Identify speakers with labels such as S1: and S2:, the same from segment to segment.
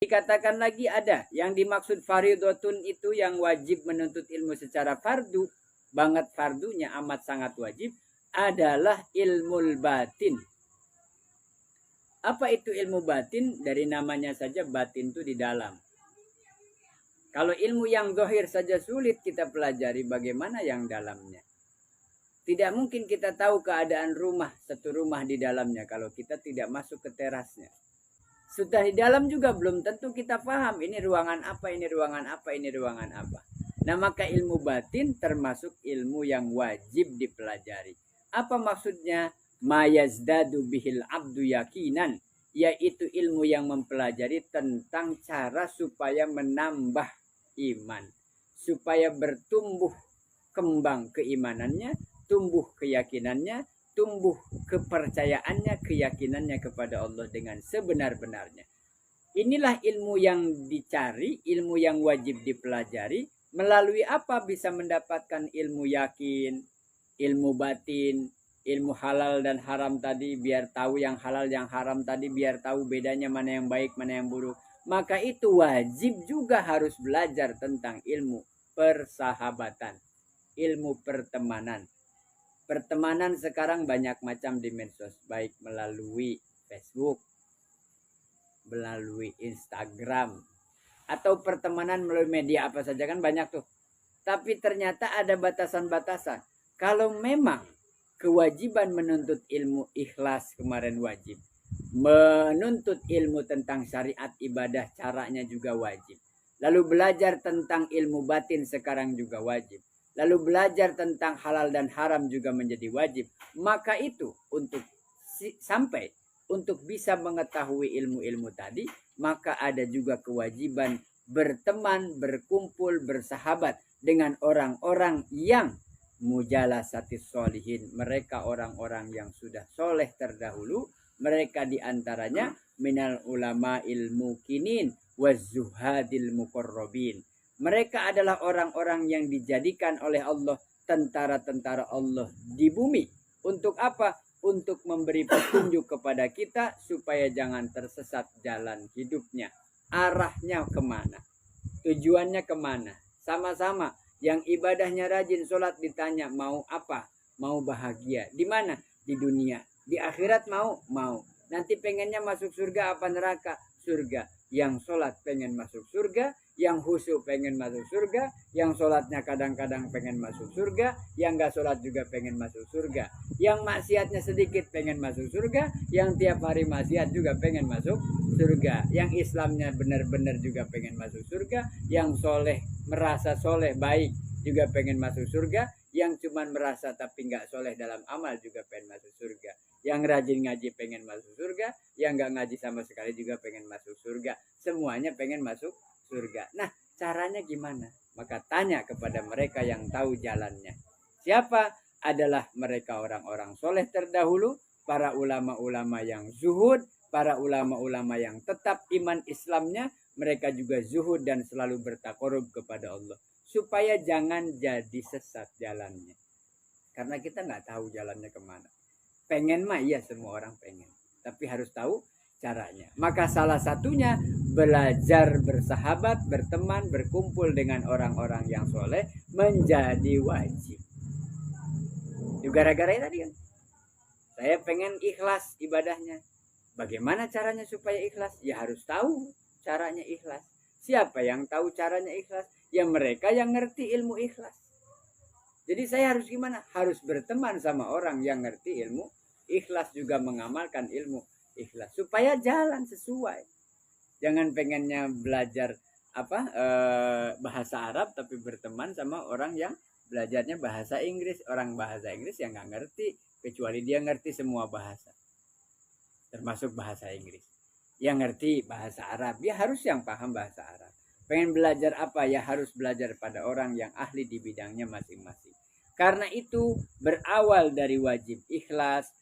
S1: Dikatakan lagi ada yang dimaksud fardhotun itu yang wajib menuntut ilmu secara fardu, banget fardunya amat sangat wajib, adalah ilmu batin. Apa itu ilmu batin? Dari namanya saja batin itu di dalam. Kalau ilmu yang zahir saja sulit kita pelajari, bagaimana yang dalamnya? Tidak mungkin kita tahu keadaan rumah, satu rumah di dalamnya kalau kita tidak masuk ke terasnya. Sudah di dalam juga belum tentu kita paham ini ruangan apa, ini ruangan apa, ini ruangan apa. Nah, maka ilmu batin termasuk ilmu yang wajib dipelajari. Apa maksudnya? Mayazdadu bihil abdu yakinan, yaitu ilmu yang mempelajari tentang cara supaya menambah iman, supaya bertumbuh kembang keimanannya, tumbuh keyakinannya, tumbuh kepercayaannya, keyakinannya kepada Allah dengan sebenar-benarnya. Inilah ilmu yang dicari, ilmu yang wajib dipelajari. Melalui apa bisa mendapatkan ilmu yakin, ilmu batin, ilmu halal dan haram tadi, biar tahu yang halal yang haram tadi, biar tahu bedanya mana yang baik, mana yang buruk. Maka itu wajib juga harus belajar tentang ilmu persahabatan, ilmu pertemanan. Pertemanan sekarang banyak macam di medsos, baik melalui Facebook, melalui Instagram, atau pertemanan melalui media apa saja kan banyak tuh. Tapi ternyata ada batasan-batasan. Kalau memang kewajiban menuntut ilmu ikhlas kemarin wajib, menuntut ilmu tentang syariat ibadah caranya juga wajib. Lalu belajar tentang ilmu batin sekarang juga wajib. Lalu belajar tentang halal dan haram juga menjadi wajib. Maka itu untuk sampai untuk bisa mengetahui ilmu-ilmu tadi, maka ada juga kewajiban berteman, berkumpul, bersahabat dengan orang-orang yang mujalasatis solihin. Mereka orang-orang yang sudah soleh terdahulu. Mereka diantaranya minal ulama ilmu kinin wazuhadil muqarrabin. Mereka adalah orang-orang yang dijadikan oleh Allah tentara-tentara Allah di bumi. Untuk apa? Untuk memberi petunjuk kepada kita supaya jangan tersesat jalan hidupnya. Arahnya kemana? Tujuannya kemana? Sama-sama. Yang ibadahnya rajin sholat ditanya mau apa? Mau bahagia. Di mana? Di dunia. Di akhirat mau? Mau. Nanti pengennya masuk surga apa neraka? Surga. Yang sholat pengen masuk surga, yang khusyuk pengen masuk surga, yang sholatnya kadang-kadang pengen masuk surga, yang gak sholat juga pengen masuk surga, yang maksiatnya sedikit pengen masuk surga, yang tiap hari maksiat juga pengen masuk surga, yang Islamnya benar-benar juga pengen masuk surga, yang soleh merasa soleh baik juga pengen masuk surga, yang cuman merasa tapi gak soleh dalam amal juga pengen masuk surga. Yang rajin ngaji pengen masuk surga, yang gak ngaji sama sekali juga pengen masuk surga. Semuanya pengen masuk surga. Nah, caranya gimana? Maka tanya kepada mereka yang tahu jalannya. Siapa? Adalah mereka orang-orang soleh terdahulu, para ulama-ulama yang zuhud, para ulama-ulama yang tetap iman Islamnya, mereka juga zuhud dan selalu bertakarub kepada Allah. Supaya jangan jadi sesat jalannya. Karena kita nggak tahu jalannya kemana. Pengen mah iya semua orang pengen. Tapi harus tahu caranya. Maka salah satunya belajar bersahabat, berteman, berkumpul dengan orang-orang yang soleh menjadi wajib. Gara-gara tadi kan. Saya pengen ikhlas ibadahnya. Bagaimana caranya supaya ikhlas? Ya harus tahu caranya ikhlas. Siapa yang tahu caranya ikhlas? Ya mereka yang ngerti ilmu ikhlas. Jadi saya harus gimana? Harus berteman sama orang yang ngerti ilmu ikhlas, juga mengamalkan ilmu ikhlas supaya jalan sesuai. Jangan pengennya belajar bahasa Arab tapi berteman sama orang yang belajarnya bahasa Inggris. Orang bahasa Inggris yang nggak ngerti, kecuali dia ngerti semua bahasa, termasuk bahasa Inggris. Yang ngerti bahasa Arab, dia harus yang paham bahasa Arab. Pengen belajar apa? Ya harus belajar pada orang yang ahli di bidangnya masing-masing. Karena itu berawal dari wajib ikhlas,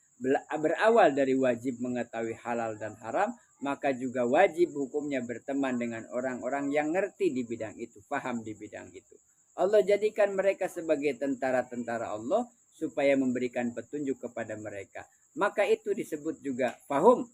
S1: berawal dari wajib mengetahui halal dan haram, maka juga wajib hukumnya berteman dengan orang-orang yang ngerti di bidang itu, paham di bidang itu. Allah jadikan mereka sebagai tentara-tentara Allah supaya memberikan petunjuk kepada mereka. Maka itu disebut juga fahum,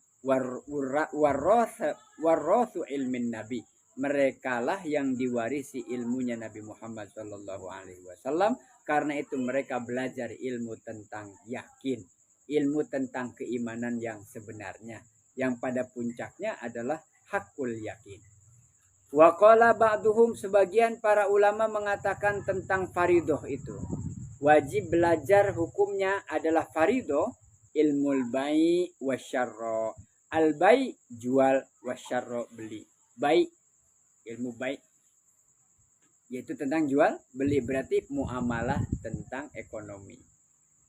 S1: warrathu ilmin nabi. Merekalah yang diwarisi ilmunya Nabi Muhammad Shallallahu Alaihi Wasallam. Karena itu mereka belajar ilmu tentang yakin, ilmu tentang keimanan yang sebenarnya, yang pada puncaknya adalah hakul yakin. Wa qala ba'duhum, sebagian para ulama mengatakan tentang faridoh itu. Wajib belajar hukumnya adalah faridoh, ilmul bai wasyarro. Al bai jual, wasyarro beli. Bai, ilmu bai yaitu tentang jual beli, berarti muamalah tentang ekonomi.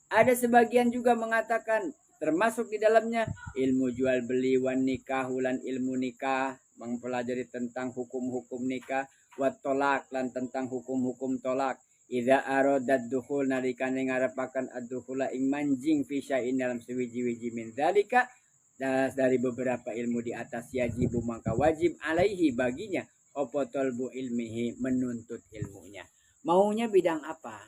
S1: Ada sebagian juga mengatakan termasuk di dalamnya ilmu jual beli, wan nikah, lan ilmu nikah, mempelajari tentang hukum-hukum nikah, wat tolak, lan tentang hukum-hukum tolak. Idza aradat dukhul, nalikane ngarepaken ad-dukhula ing manjing fi syai'in dalam sewiji-wiji min dzalika, dari beberapa ilmu di atas, yajibu maka wajib alaihi baginya opo tolbu ilmihi, menuntut ilmunya. Maunya bidang apa?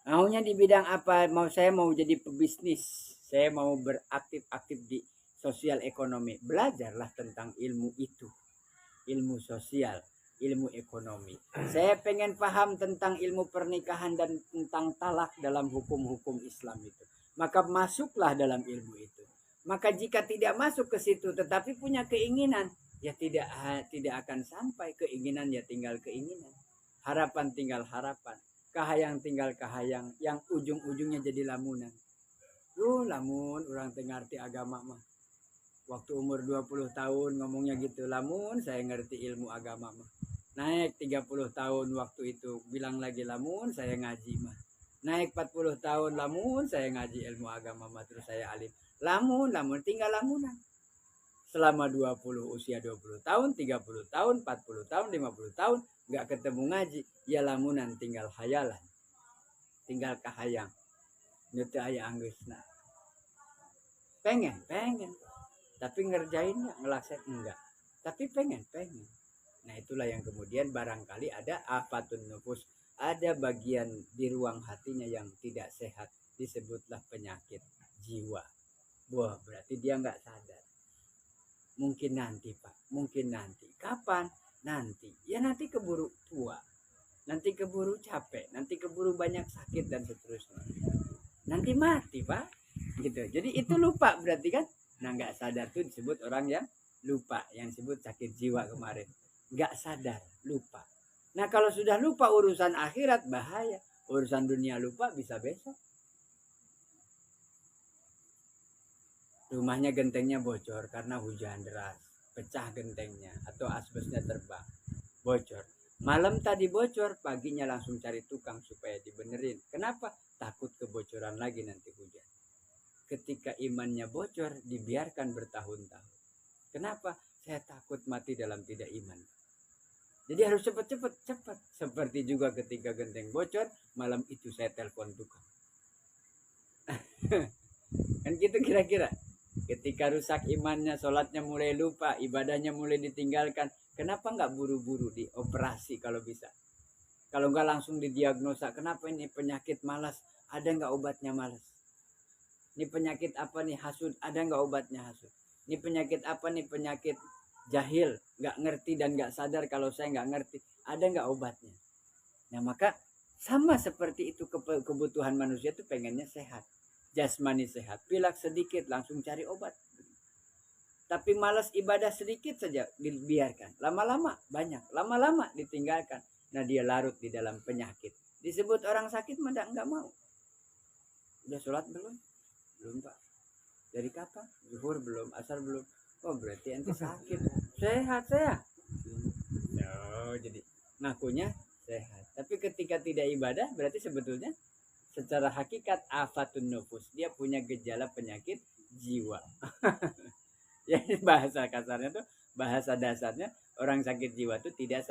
S1: Maunya di bidang apa? Saya mau jadi pebisnis, saya mau beraktif di sosial ekonomi. Belajarlah tentang ilmu itu, ilmu sosial, ilmu ekonomi. Saya pengen paham tentang ilmu pernikahan dan tentang talak dalam hukum-hukum Islam itu. Maka masuklah dalam ilmu itu. Maka jika tidak masuk ke situ tetapi punya keinginan, ya tidak akan sampai. Keinginan ya tinggal keinginan, harapan tinggal harapan, kahayang tinggal kahayang, yang ujung-ujungnya jadi lamunan. Lamun orang ngerti agama mah. Waktu umur 20 tahun ngomongnya gitu, lamun saya ngerti ilmu agama mah. Naik 30 tahun waktu itu bilang lagi lamun saya ngaji mah. Naik 40 tahun lamun saya ngaji ilmu agama mah, terus saya alim. Lamun tinggal lamunan. Selama usia 20 tahun, 30 tahun, 40 tahun, 50 tahun nggak ketemu ngaji, ya lamunan tinggal hayalan, tinggal kahayang. Nyete aya anggeusna. Pengen, tapi ngerjainnya ngelaksanain enggak. Tapi pengen. Nah, itulah yang kemudian barangkali ada afatun nufus, ada bagian di ruang hatinya yang tidak sehat, disebutlah penyakit jiwa. Wah, berarti dia nggak sadar. Mungkin nanti Pak, mungkin nanti. Kapan? Nanti. Ya nanti keburu tua, nanti keburu capek, nanti keburu banyak sakit dan seterusnya. Nanti mati Pak. Gitu. Jadi itu lupa berarti kan? Nah, nggak sadar tuh disebut orang yang lupa, yang disebut sakit jiwa kemarin. Nggak sadar, lupa. Nah, kalau sudah lupa urusan akhirat bahaya. Urusan dunia lupa bisa besok. Rumahnya gentengnya bocor karena hujan deras, pecah gentengnya atau asbesnya terbang, bocor. Malam tadi bocor, paginya langsung cari tukang supaya dibenerin. Kenapa? Takut kebocoran lagi nanti hujan. Ketika imannya bocor, dibiarkan bertahun-tahun. Kenapa? Saya takut mati dalam tidak iman. Jadi harus cepat. Seperti juga ketika genteng bocor, malam itu saya telepon tukang. Kan gitu kira-kira. Ketika rusak imannya, sholatnya mulai lupa, ibadahnya mulai ditinggalkan, kenapa nggak buru-buru dioperasi kalau bisa? Kalau nggak langsung didiagnosa, kenapa ini penyakit malas? Ada nggak obatnya malas? Ini penyakit apa nih, hasud? Ada nggak obatnya hasud? Ini penyakit apa nih, penyakit jahil, nggak ngerti dan nggak sadar kalau saya nggak ngerti. Ada nggak obatnya? Nah, maka sama seperti itu kebutuhan manusia itu pengennya sehat. Jasmani sehat, pilek sedikit langsung cari obat. Tapi malas ibadah sedikit saja dibiarkan, lama-lama banyak, lama-lama ditinggalkan. Nah, dia larut di dalam penyakit. Disebut orang sakit mah enggak mau. Udah sholat belum? Belum Pak. Dari kapan? Zuhur belum, asar belum. Oh, berarti ente sakit. Sehat saya. No, jadi ngakunya sehat. Tapi ketika tidak ibadah berarti sebetulnya secara hakikat afatun nufus, dia punya gejala penyakit jiwa. Jadi bahasa kasarnya tuh, bahasa dasarnya orang sakit jiwa tuh tidak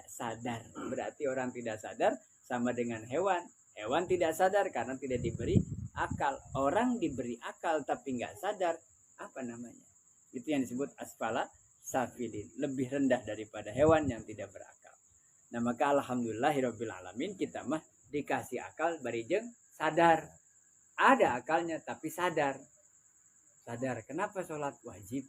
S1: sadar. Berarti orang tidak sadar sama dengan hewan. Hewan tidak sadar karena tidak diberi akal. Orang diberi akal tapi nggak sadar, apa namanya? Itu yang disebut asfala safilin, lebih rendah daripada hewan yang tidak berakal. Nah, maka alhamdulillahirabbil alamin, kita mah dikasih akal barijeng sadar. Ada akalnya tapi sadar. sadar kenapa sholat wajib.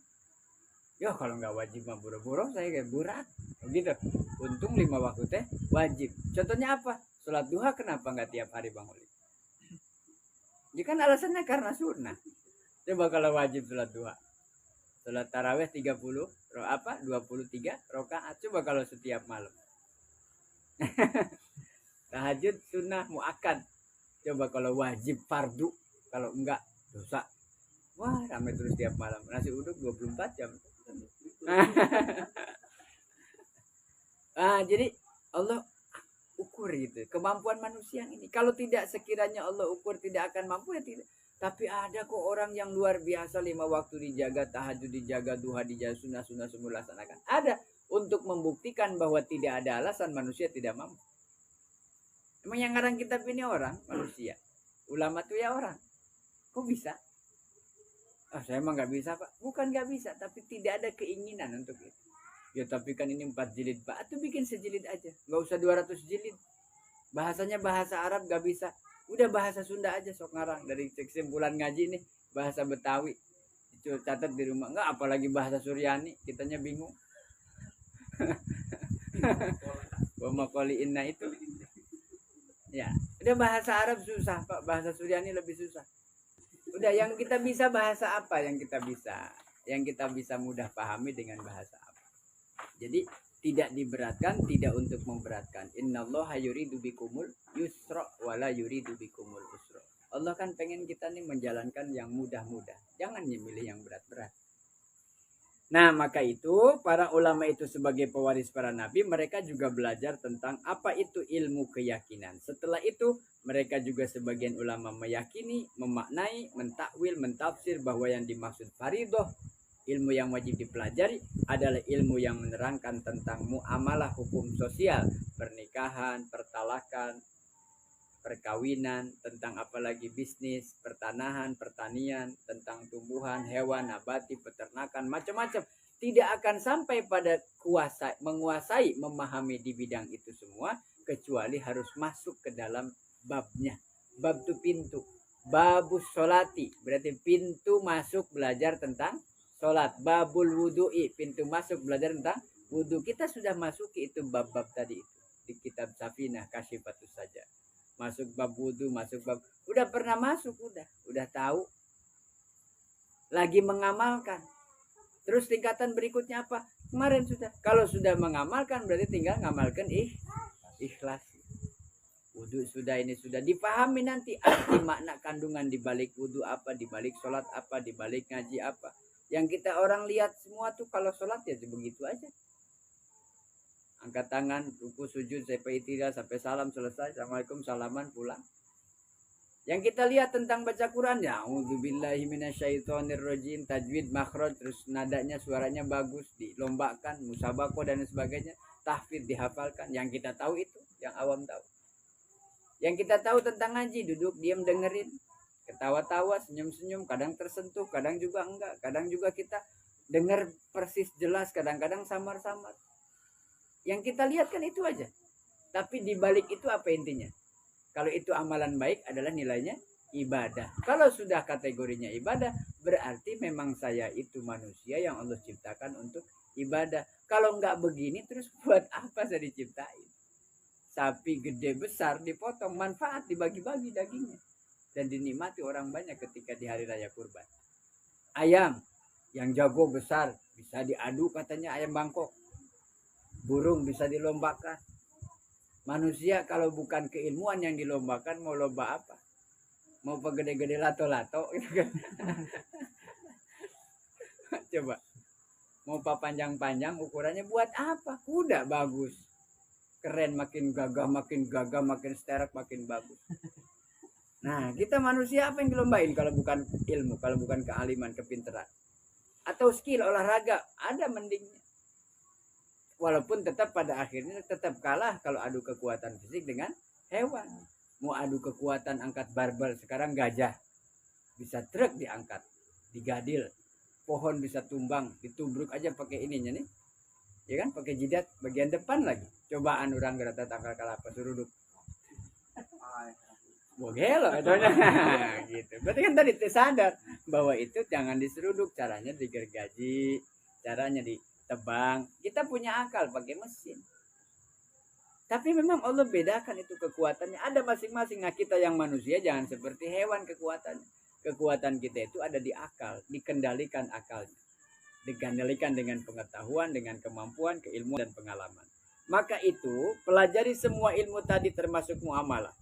S1: Ya kalau nggak wajib mah boro-boro saya kayak burak begitu. Untung 5 waktu teh wajib. Contohnya apa? Sholat duha kenapa nggak tiap hari Bang Oli? Ya kan alasannya karena sunnah. Coba kalau wajib sholat duha. Sholat taraweh 30 23 rakaat. Coba kalau setiap malam. Tahajud sunnah muakkad. Coba kalau wajib fardu, kalau enggak dosa. Wah, ramai terus tiap malam. Nasi uduk 24 jam. Jadi Allah ukur gitu kemampuan manusia ini. Kalau tidak sekiranya Allah ukur tidak akan mampu ya tidak. Tapi ada kok orang yang luar biasa 5 waktu dijaga, tahajud dijaga, duha dijaga, sunnah semua laksanakan. Ada untuk membuktikan bahwa tidak ada alasan manusia tidak mampu. Emang yang ngarang kitab ini orang manusia. Ulama tuh ya orang. Kok bisa? Saya emang nggak bisa Pak. Bukan nggak bisa, tapi tidak ada keinginan untuk itu. Ya tapi kan ini 4 jilid Pak. Atau bikin sejilid aja. Nggak usah 200 jilid. Bahasanya bahasa Arab nggak bisa. Udah bahasa Sunda aja sok ngarang. Dari kesimpulan ngaji nih. Bahasa Betawi. Itu catat di rumah. Nggak apalagi bahasa Suryani. Kitanya bingung. Wamakoli inna itu. Ya. Udah bahasa Arab susah Pak. Bahasa Suryani lebih susah. Udah yang kita bisa bahasa apa yang kita bisa? Yang kita bisa mudah pahami dengan bahasa apa? Jadi tidak diberatkan, tidak untuk memberatkan. Innallaha yuridu bikumul yusra wala yuridu bikumul usra. Allah kan pengen kita nih menjalankan yang mudah-mudah. Jangan memilih yang berat-berat. Nah, maka itu para ulama itu sebagai pewaris para nabi, mereka juga belajar tentang apa itu ilmu keyakinan. Setelah itu, mereka juga sebagian ulama meyakini, memaknai, mentakwil, mentafsir bahwa yang dimaksud faridoh, ilmu yang wajib dipelajari adalah ilmu yang menerangkan tentang muamalah hukum sosial, pernikahan, pertalakan, perkawinan, tentang apalagi bisnis, pertanahan, pertanian, tentang tumbuhan, hewan, nabati, peternakan, macam-macam. Tidak akan sampai pada menguasai, memahami di bidang itu semua, kecuali harus masuk ke dalam babnya. Bab itu pintu. Babus sholati, berarti pintu masuk belajar tentang sholat. Babul wudu'i, pintu masuk belajar tentang wudu. Kita sudah masuki itu bab-bab tadi itu. Di kitab Safinah, Kasyifatus saja. Masuk bab wudu, masuk bab, udah pernah masuk, udah tahu, lagi mengamalkan. Terus tingkatan berikutnya apa? Kemarin sudah. Kalau sudah mengamalkan berarti tinggal ngamalkan ikhlas. Wudu sudah, ini sudah dipahami nanti arti makna kandungan di balik wudu apa, di balik sholat apa, di balik ngaji apa. Yang kita orang lihat semua tuh kalau sholat ya begitu aja. Angkat tangan, ruku, sujud, sampai iktidal, sampai salam selesai, assalamualaikum, salaman, pulang. Yang kita lihat tentang baca Quran, ya a'udzubillahi minasyaitonirrajim, tajwid, makhraj, terus nadanya, suaranya bagus, dilombakan, musabaqah dan sebagainya, tahfidz dihafalkan. Yang kita tahu itu, yang awam tahu. Yang kita tahu tentang ngaji, duduk diam dengerin, ketawa-tawa, senyum-senyum, kadang tersentuh, kadang juga enggak, kadang juga kita dengar persis jelas, kadang-kadang samar-samar. Yang kita lihat kan itu aja. Tapi di balik itu apa intinya? Kalau itu amalan baik adalah nilainya ibadah. Kalau sudah kategorinya ibadah, berarti memang saya itu manusia yang Allah ciptakan untuk ibadah. Kalau enggak begini terus buat apa saya diciptain? Sapi gede besar dipotong, manfaat dibagi-bagi dagingnya. Dan dinikmati orang banyak ketika di hari raya kurban. Ayam yang jago besar bisa diadu katanya ayam Bangkok. Burung bisa dilombakan. Manusia kalau bukan keilmuan yang dilombakan, mau lomba apa? Mau pegede-gede lato-lato gitu kan. Coba. Mau panjang-panjang ukurannya buat apa? Kuda bagus. Keren, makin gagah, makin sterek, makin bagus. Nah, kita manusia apa yang dilombain kalau bukan ilmu, kalau bukan kealiman, kepintaran. Atau skill olahraga, ada mendingnya. Walaupun tetap pada akhirnya tetap kalah kalau adu kekuatan fisik dengan hewan. Mau adu kekuatan angkat barbel, sekarang gajah bisa truk diangkat, digadil, pohon bisa tumbang, ditubruk aja pakai ininya nih, ya kan, pakai jidat bagian depan lagi. Cobaan orang gerata tangkal kalapa suruduk. bogelo katanya. Gitu. Berarti kan tadi sadar bahwa itu jangan diseruduk, caranya digergaji, caranya ditebang. Kita punya akal pakai mesin. Tapi memang Allah bedakan itu kekuatannya. Ada masing-masing. Nah kita yang manusia jangan seperti hewan kekuatannya. Kekuatan kita itu ada di akal, dikendalikan akalnya. Dikendalikan dengan pengetahuan, dengan kemampuan, keilmuan, dan pengalaman. Maka itu pelajari semua ilmu tadi termasuk muamalah.